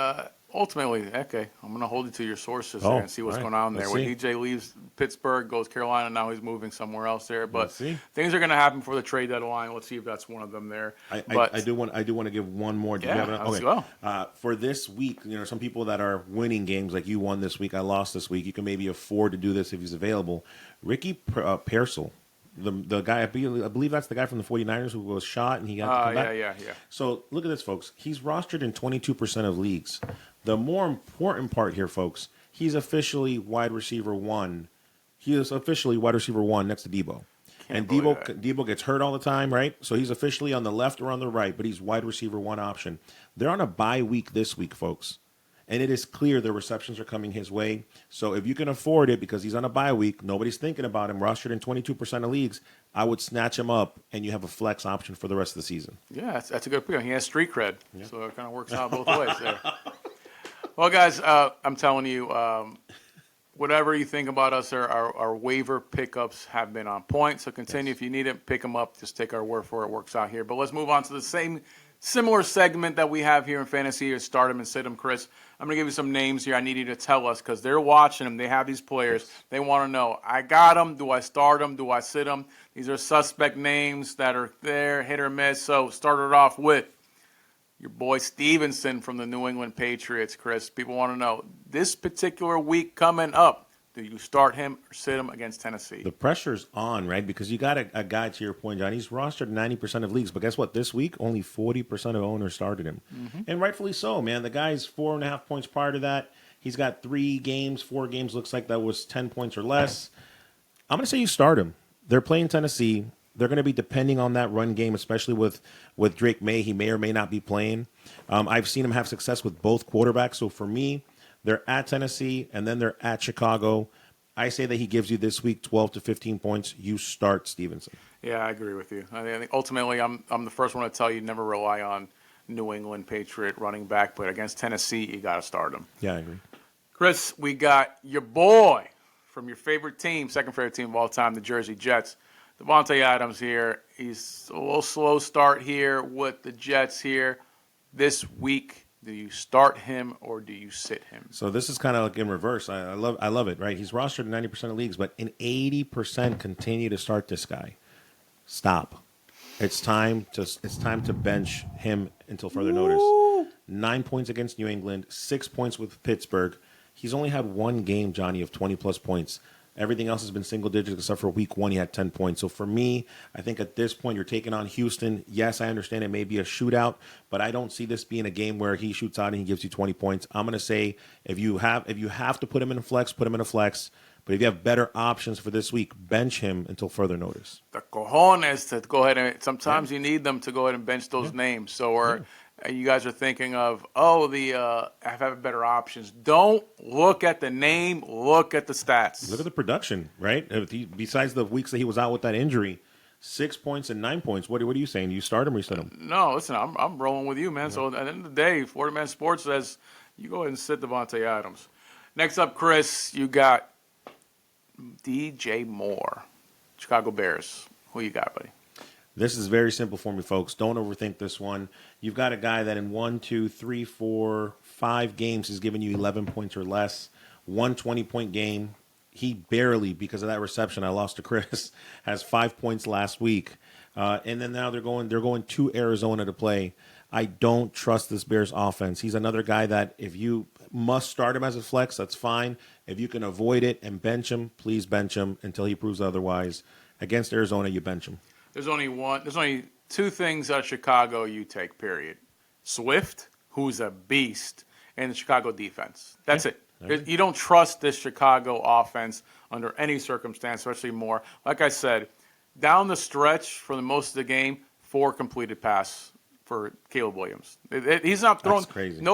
[SPEAKER 3] ultimately, okay, I'm going to hold you to your sources there and see what's going on there. When EJ leaves Pittsburgh, goes Carolina, now he's moving somewhere else there. But things are going to happen for the trade deadline. Let's see if that's one of them there.
[SPEAKER 4] I do want to give one more.
[SPEAKER 3] Let's go.
[SPEAKER 4] For this week, some people that are winning games, like you won this week, I lost this week. You can maybe afford to do this if he's available. Ricky Pearsall. The guy, I believe that's the guy from the 49ers who was shot and he got to come back.
[SPEAKER 3] Yeah.
[SPEAKER 4] So look at this, folks. He's rostered in 22% of leagues. The more important part here, folks, he's officially wide receiver one. He is officially wide receiver one next to Debo. And Debo gets hurt all the time, right? So he's officially on the left or on the right, but he's wide receiver one option. They're on a bye week this week, folks. And it is clear the receptions are coming his way. So if you can afford it because he's on a bye week, nobody's thinking about him, rostered in 22% of leagues, I would snatch him up, and you have a flex option for the rest of the season.
[SPEAKER 3] Yeah, that's a good pick. He has street cred, so it kind of works out both ways there. Well, guys, I'm telling you, whatever you think about us, our waiver pickups have been on point. So continue. If you need it, pick them up. Just take our word for it. It works out here. But let's move on to the similar segment that we have here in fantasy is start 'em and sit 'em. Chris, I'm going to give you some names here. I need you to tell us because they're watching them. They have these players. They want to know, I got them. Do I start them? Do I sit them? These are suspect names that are there, hit or miss. So start it off with your boy Stevenson from the New England Patriots, Chris. People want to know, this particular week coming up, do you start him or sit him against Tennessee?
[SPEAKER 4] The pressure's on, right? Because you got a guy, to your point, John. He's rostered 90% of leagues. But guess what? This week, only 40% of owners started him. Mm-hmm. And rightfully so, man. The guy's 4.5 points prior to that. He's got 4 games, looks like that was 10 points or less. I'm going to say you start him. They're playing Tennessee. They're going to be depending on that run game, especially with Drake May. He may or may not be playing. I've seen him have success with both quarterbacks. So for me, they're at Tennessee, and then they're at Chicago. I say that he gives you this week 12 to 15 points. You start Stevenson.
[SPEAKER 3] Yeah, I agree with you. I think ultimately I'm the first one to tell you never rely on New England Patriot running back, but against Tennessee, you got to start him.
[SPEAKER 4] Yeah, I agree.
[SPEAKER 3] Chris, we got your boy from your favorite team, second favorite team of all time, the Jersey Jets. Devontae Adams here. He's a little slow start here with the Jets here this week. Do you start him or do you sit him?
[SPEAKER 4] So this is kind of like in reverse. I love it, right? He's rostered in 90% of leagues, but in 80% continue to start this guy. Stop. It's time to bench him until further notice. 9 points against New England, 6 points with Pittsburgh. He's only had one game, Johnny, of 20-plus points. Everything else has been single digits except for week 1. He had 10 points. So for me, I think at this point you're taking on Houston. Yes, I understand it may be a shootout, but I don't see this being a game where he shoots out and he gives you 20 points. I'm going to say if you have to put him in a flex, put him in a flex. But if you have better options for this week, bench him until further notice.
[SPEAKER 3] The cojones to go ahead and sometimes you need them to go ahead and bench those names. So and you guys are thinking of, have better options. Don't look at the name, look at the stats.
[SPEAKER 4] Look at the production, right? Besides the weeks that he was out with that injury, 6 points and 9 points. What are you saying? Do you start him or you sit him?
[SPEAKER 3] No, listen, I'm rolling with you, man. So at the end of the day, Florida Man Sports says you go ahead and sit Devontae Adams. Next up, Chris, you got DJ Moore, Chicago Bears. Who you got, buddy?
[SPEAKER 4] This is very simple for me, folks. Don't overthink this one. You've got a guy that in 1, 2, 3, 4, 5 games has given you 11 points or less. 1 20-point game. He barely, because of that reception I lost to Chris, has 5 points last week. And then now they're going to Arizona to play. I don't trust this Bears offense. He's another guy that if you must start him as a flex, that's fine. If you can avoid it and bench him, please bench him until he proves otherwise. Against Arizona, you bench him.
[SPEAKER 3] There's only two things out of Chicago you take, period. Swift, who's a beast, and the Chicago defense. That's it. You don't trust this Chicago offense under any circumstance, especially more. Like I said, down the stretch for the most of the game, 4 completed passes for Caleb Williams. He's not throwing.
[SPEAKER 4] That's crazy.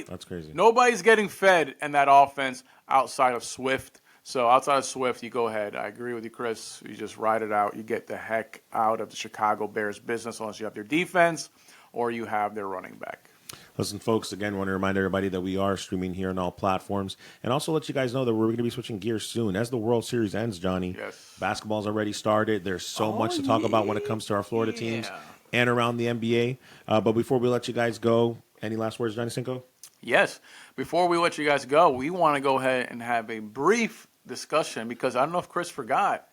[SPEAKER 3] That's crazy. Nobody's getting fed in that offense outside of Swift. So outside of Swift, you go ahead. I agree with you, Chris. You just ride it out. You get the heck out of the Chicago Bears business unless you have their defense or you have their running back.
[SPEAKER 4] Listen, folks, again, want to remind everybody that we are streaming here on all platforms. And also let you guys know that we're going to be switching gears soon. As the World Series ends, Johnny,
[SPEAKER 3] yes.
[SPEAKER 4] Basketball's already started. There's so much to talk about when it comes to our Florida teams and around the NBA. But before we let you guys go, any last words, Johnny Cinco?
[SPEAKER 3] Yes. Before we let you guys go, we want to go ahead and have a brief discussion because I don't know if Chris forgot.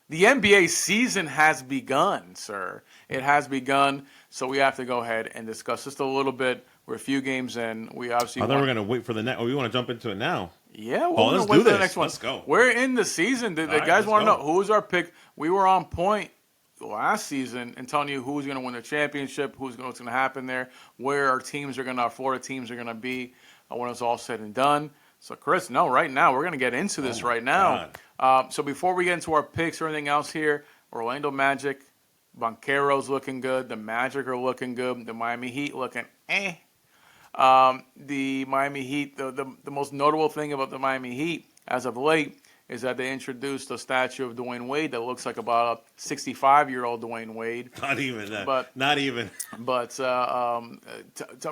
[SPEAKER 3] The NBA season has begun, sir. It has begun, so we have to go ahead and discuss just a little bit. We're a few games in. We obviously.
[SPEAKER 4] I thought we were going to wait for the next. Oh, we want to jump into it now.
[SPEAKER 3] Yeah, we're going to wait for the next one.
[SPEAKER 4] Let's go.
[SPEAKER 3] We're in the season. The guys want to know who's our pick. We were on point last season and telling you who's going to win the championship, what's going to happen there, where our Florida teams are going to be when it's all said and done. So, Chris, no, right now, we're going to get into this right now. So before we get into our picks or anything else here, Orlando Magic, Banchero's looking good. The Magic are looking good. The Miami Heat looking The Miami Heat, the most notable thing about the Miami Heat as of late is that they introduced a statue of Dwayne Wade that looks like about a 65-year-old Dwayne Wade.
[SPEAKER 4] Not even that.
[SPEAKER 3] But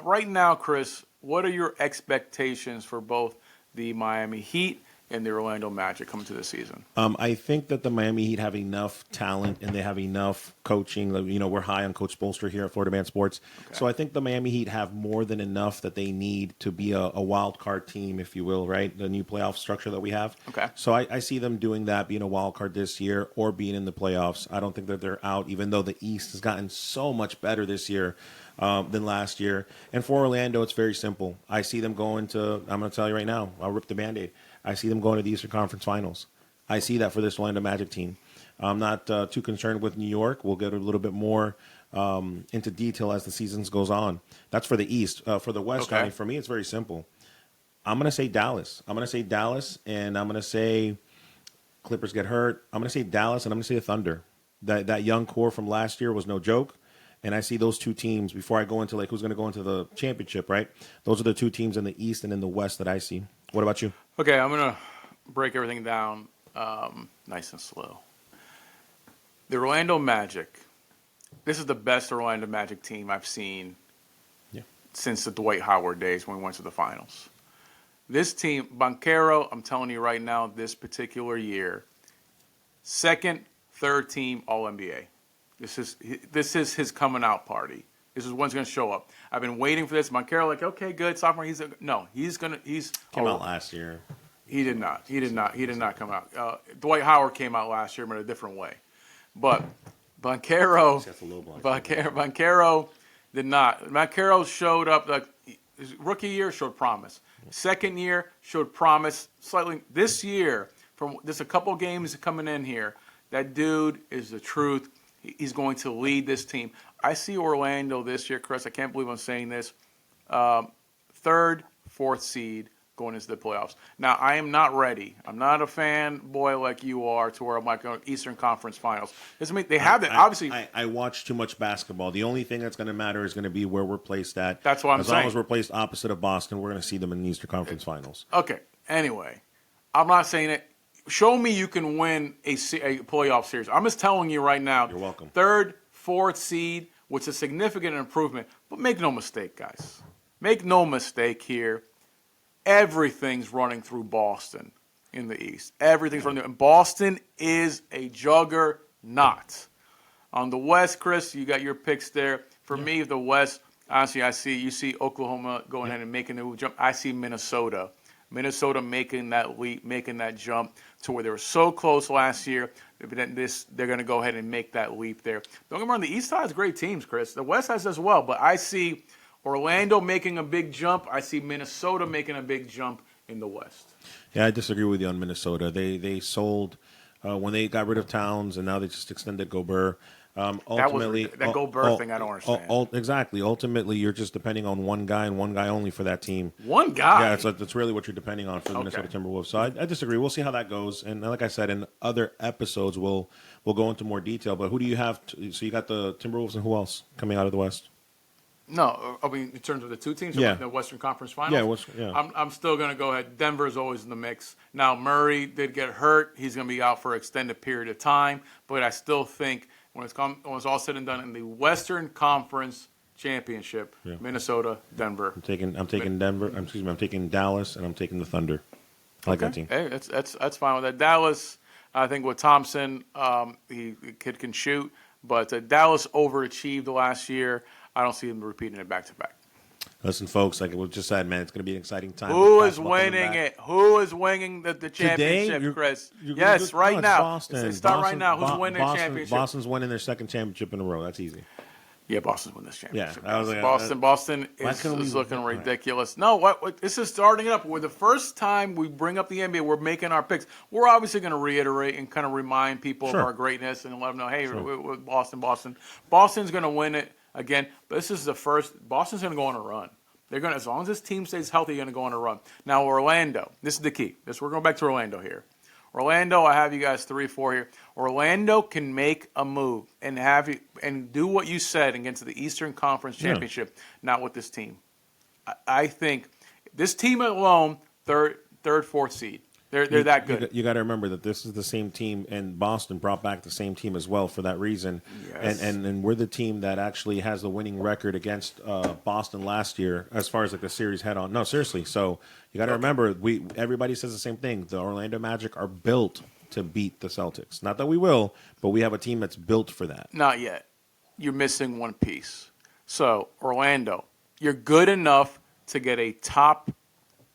[SPEAKER 3] right now, Chris, what are your expectations for both the Miami Heat and the Orlando Magic coming to the season?
[SPEAKER 4] I think that the Miami Heat have enough talent and they have enough coaching. You know, we're high on Coach Bolster here at Florida Man Sports. Okay. So I think the Miami Heat have more than enough that they need to be a wild card team, if you will, right? The new playoff structure that we have.
[SPEAKER 3] Okay.
[SPEAKER 4] So I see them doing that, being a wild card this year or being in the playoffs. I don't think that they're out, even though the East has gotten so much better this year than last year. And for Orlando, it's very simple. I see them going to, I'm going to tell you right now, I'll rip the Band-Aid. I see them going to the Eastern Conference Finals. I see that for this Orlando Magic team. I'm not too concerned with New York. We'll get a little bit more into detail as the season goes on. That's for the East. For the West,
[SPEAKER 3] okay.
[SPEAKER 4] Johnny, for me, it's very simple. I'm going to say Dallas. And I'm going to say Clippers get hurt. I'm going to say Dallas, and I'm going to say the Thunder. That young core from last year was no joke. And I see those two teams, before I go into like who's going to go into the championship, right? Those are the two teams in the East and in the West that I see. What about you?
[SPEAKER 3] Okay, I'm going to break everything down nice and slow. The Orlando Magic. This is the best Orlando Magic team I've seen since the Dwight Howard days when we went to the finals. This team, Banchero, I'm telling you right now, this particular year, second, third team All-NBA. This is his coming out party. This is when's going to show up. I've been waiting for this. Banchero, like, okay, good, sophomore. He's
[SPEAKER 4] came out last year.
[SPEAKER 3] He did not. He did not come out. Dwight Howard came out last year, but a different way. But Banchero did not. Banchero showed up. Like his rookie year showed promise. Second year showed promise slightly. This year, from just a couple games coming in here, that dude is the truth. He's going to lead this team. I see Orlando this year, Chris. I can't believe I'm saying this. Third, fourth seed, going into the playoffs. Now, I am not ready. I'm not a fanboy like you are to where I'm like Eastern Conference Finals. They have that, obviously.
[SPEAKER 4] I watch too much basketball. The only thing that's going to matter is going to be where we're placed at.
[SPEAKER 3] That's what I'm saying.
[SPEAKER 4] As long as we're placed opposite of Boston, we're going to see them in the Eastern Conference Finals.
[SPEAKER 3] Okay. Anyway, I'm not saying it. Show me you can win a playoff series. I'm just telling you right now.
[SPEAKER 4] You're welcome.
[SPEAKER 3] 3rd, 4th seed, which is a significant improvement. But make no mistake, guys. Make no mistake here. Everything's running through Boston in the East. Everything's running through. And Boston is a juggernaut. On the West, Chris, you got your picks there. For me, the West, honestly, you see Oklahoma going ahead and making the jump. I see Minnesota. Minnesota making that leap, making that jump to where they were so close last year. They're going to go ahead and make that leap there. Don't get me wrong, the East has great teams, Chris. The West has as well, but I see Orlando making a big jump. I see Minnesota making a big jump in the West.
[SPEAKER 4] Yeah, I disagree with you on Minnesota. They sold when they got rid of Towns, and now they just extended Gobert. Ultimately,
[SPEAKER 3] that Gobert thing I don't understand.
[SPEAKER 4] Exactly. Ultimately, you're just depending on one guy and one guy only for that team.
[SPEAKER 3] One guy?
[SPEAKER 4] Yeah, that's really what you're depending on for the Minnesota Timberwolves. So I disagree. We'll see how that goes. And like I said, in other episodes, we'll go into more detail. But who do you have? So you got the Timberwolves, and who else coming out of the West?
[SPEAKER 3] No, I mean in terms of the two teams,
[SPEAKER 4] yeah,
[SPEAKER 3] the Western Conference Finals.
[SPEAKER 4] Yeah.
[SPEAKER 3] I'm still going to go ahead. Denver's always in the mix. Now Murray did get hurt; he's going to be out for an extended period of time. But I still think when it's all said and done in the Western Conference Championship, Minnesota, Denver.
[SPEAKER 4] I'm taking Denver. I'm taking Dallas, and I'm taking the Thunder. I like that team.
[SPEAKER 3] Hey, that's fine with that. Dallas, I think with Thompson, the kid can shoot, but Dallas overachieved last year. I don't see them repeating it back to back.
[SPEAKER 4] Listen, folks, like we just said, man, it's going to be an exciting time.
[SPEAKER 3] Who is winning it? Who is winning the championship,
[SPEAKER 4] Today,
[SPEAKER 3] Chris? Yes, right now.
[SPEAKER 4] Boston.
[SPEAKER 3] Start right now. Who's winning the championship?
[SPEAKER 4] Boston's winning their second championship in a row. That's easy.
[SPEAKER 3] Yeah, Boston's winning this championship.
[SPEAKER 4] Yeah, I was like,
[SPEAKER 3] Boston is looking ridiculous. No, what? This is starting it up. We're the first time we bring up the NBA. We're making our picks. We're obviously going to reiterate and kind of remind people of our greatness and let them know, hey, we're Boston. Boston's going to win it again. But this is the first. Boston's going to go on a run. They're going to, as long as this team stays healthy, they're going to go on a run. Now, Orlando. This is the key. We're going back to Orlando here. Orlando, I have you guys 3-4 here. Orlando can make a move and do what you said against the Eastern Conference Championship. Not with this team. I think this team alone, third, fourth seed. They're that good.
[SPEAKER 4] You got to remember that this is the same team, and Boston brought back the same team as well for that reason.
[SPEAKER 3] Yes.
[SPEAKER 4] And we're the team that actually has the winning record against Boston last year as far as like the series head on. No, seriously. So you got to remember, everybody says the same thing. The Orlando Magic are built to beat the Celtics. Not that we will, but we have a team that's built for that.
[SPEAKER 3] Not yet. You're missing one piece. So Orlando, you're good enough to get a top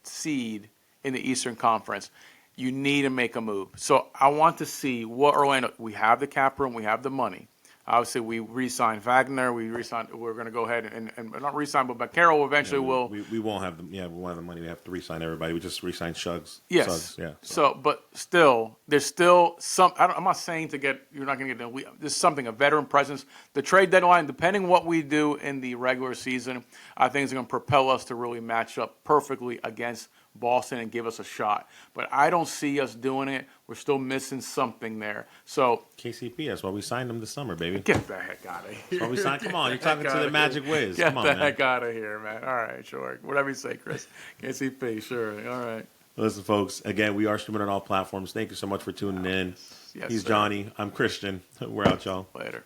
[SPEAKER 3] seed in the Eastern Conference. You need to make a move. So I want to see what Orlando. We have the cap room. We have the money. Obviously, we re-signed Wagner. We're going to go ahead and not re-sign, but Carroll eventually will.
[SPEAKER 4] We won't have we won't have the money. We have to re-sign everybody. We just re-signed Suggs.
[SPEAKER 3] Yes.
[SPEAKER 4] Suggs, yeah.
[SPEAKER 3] So, but still, there's still some. I'm not saying you're not going to get. There's something, a veteran presence. The trade deadline, depending what we do in the regular season, I think is going to propel us to really match up perfectly against Boston and give us a shot. But I don't see us doing it. We're still missing something there. So
[SPEAKER 4] KCP, that's why we signed him this summer, baby.
[SPEAKER 3] Get the heck out of here.
[SPEAKER 4] That's why we signed. Come on, you're talking to the Magic Wiz.
[SPEAKER 3] Get
[SPEAKER 4] Come on,
[SPEAKER 3] the
[SPEAKER 4] man.
[SPEAKER 3] heck out of here, man. All right, sure. Whatever you say, Chris. KCP, sure. All right.
[SPEAKER 4] Listen, folks, again, we are streaming on all platforms. Thank you so much for tuning in.
[SPEAKER 3] Yes,
[SPEAKER 4] He's
[SPEAKER 3] sir.
[SPEAKER 4] Johnny. I'm Christian. We're out, y'all.
[SPEAKER 3] Later.